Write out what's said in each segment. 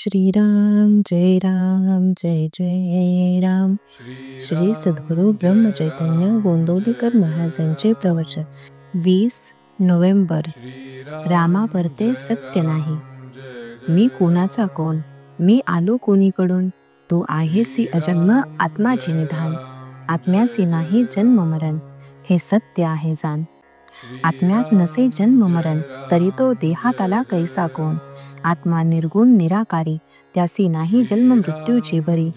श्रीराम जय राम जय जय राम. श्री सद्गुरु ब्रह्मचैतन्य गोंदवलेकर महाराजांचे प्रवचन. 20 नोव्हेंबर. रामा परते सत्य नाही. मी कोणाचा कोण, मी आलो कोणीकडून. तू आहेसी अजन्म आत्माचे निधान. आत्म्यासी नाही जन्म मरण, हे सत्य आहे जाण. आत्म्यास नसे जन्म मरण, तरी तो देहात आला कैसा कोण. आत्मा निर्गुण निराकारी, त्यासी नाही जन्म मृत्यूची बरी.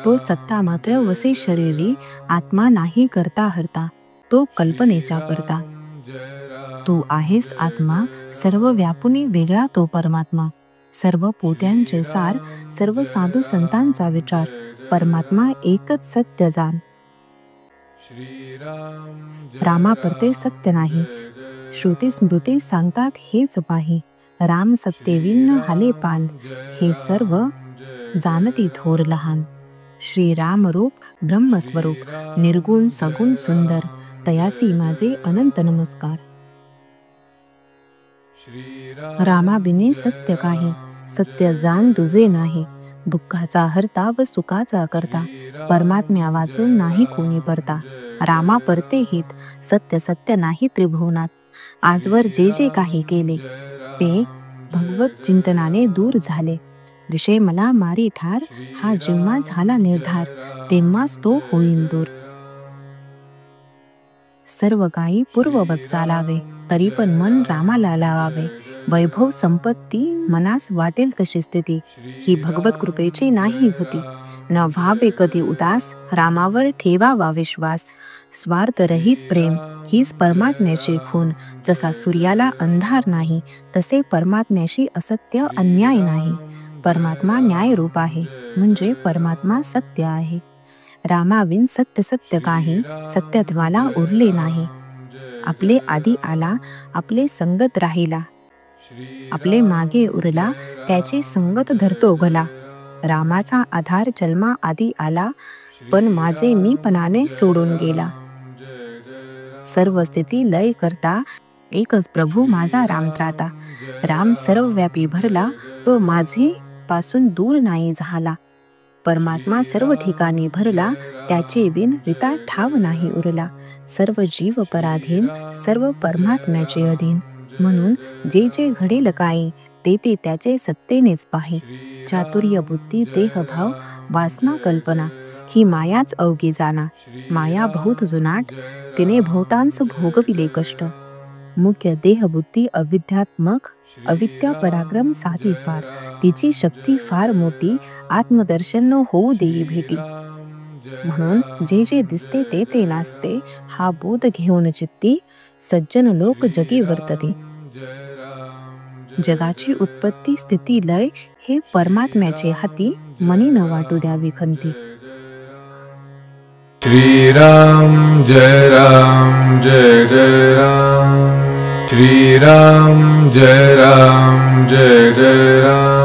तो सत्ता मात्र वसे शरीरी, आत्मा नाही करता हरता, तो कल्पनेचा करता. तू आहेस आत्मा, सर्व व्यापुनी वेगळा तो परमात्मा. सर्व पोत्यांचे सार, सर्व साधू संतांचा विचार, परमात्मा एकच सत्य जाण. रामा परते सत्य नाही, श्रुती स्मृती सांगतात हेच पाही. राम सत्तेविन हाले पान, हे सर्व जाणती थोर लहान. श्रीराम रूप ब्रह्मस्वरूप, निर्गुण सगुण सुंदर, तयासी माझे अनंत नमस्कार. रामाबिने सत्य काही, सत्य जाण दुजे नाही. दुःखाचा हरता व सुखाचा करता, परमात्म्या वाचून नाही कोणी परता. रामा परते हित, सत्य सत्य नाही त्रिभुवनात. आजवर जे जे काही केले, ते भगवत चिंतनाने दूर झाले. विषय मला मारी ठार, हा जेव्हा झाला निर्धार, तेव्हाच तो होईल दूर. सर्व काही पूर्ववत चालावे, तरी पण मन रामाला लावावे. वैभव संपत्ती मनास वाटेल तशी स्थिती, ही भगवत कृपेची नाही गती. न व्हावे कधी उदास, रामावर ठेवावा विश्वास. स्वार्थरहित प्रेम, हीच परमात्म्याची खूण. जसा सूर्याला अंधार नाही, तसे परमात्म्याशी असत्य अन्याय नाही. परमात्मा न्यायरूप आहे, म्हणजे परमात्मा सत्य आहे. रामाविन सत्य सत्य काही, सत्यत्वाला उरले नाही. आपले आधी आला, आपले संगत राहिला. आपले मागे उरला, त्याची संगत धरतो भला. रामाचा आधार जन्मा आधी आला, पण माझे मीपणाने सोडून गेला. सर्व स्थिती लय करता, एकच प्रभू माझा राम त्राता. राम सर्वव्यापी भरला, तो माझे पासून दूर नाही झाला. परमात्मा सर्व ठिकाणी भरला, त्याचे बिन रिता ठाव नाही उरला. सर्व जीव पराधीन, सर्व परमात्म्याचे अधीन. म्हणून जे जे घडेल काही, ते ते त्याचे सत्तेनेच पाही. चातुर्य बुद्धी देहभाव वासना कल्पना, ही मायाच अवघी जाणा. माया बहुत जुनाट, तिने बहुतांश भोगविले कष्ट. मुख्य देहबुद्धी अविद्यात्मक, अविद्या पराक्रम साधी फार. तिची शक्ती फार मोठी, आत्मदर्शन न होऊ देई भेटी. म्हणून जे जे दिसते ते ते नासते, हा बोध घेऊन चित्ती. सज्जन लोक जगी वर्तते. जगाची उत्पत्ती स्थिती लय, हे परमात्म्याचे हाती. मनी न वाटू द्यावी खंती. श्रीराम जय राम जय जय राम. श्रीराम जय राम जय जय राम.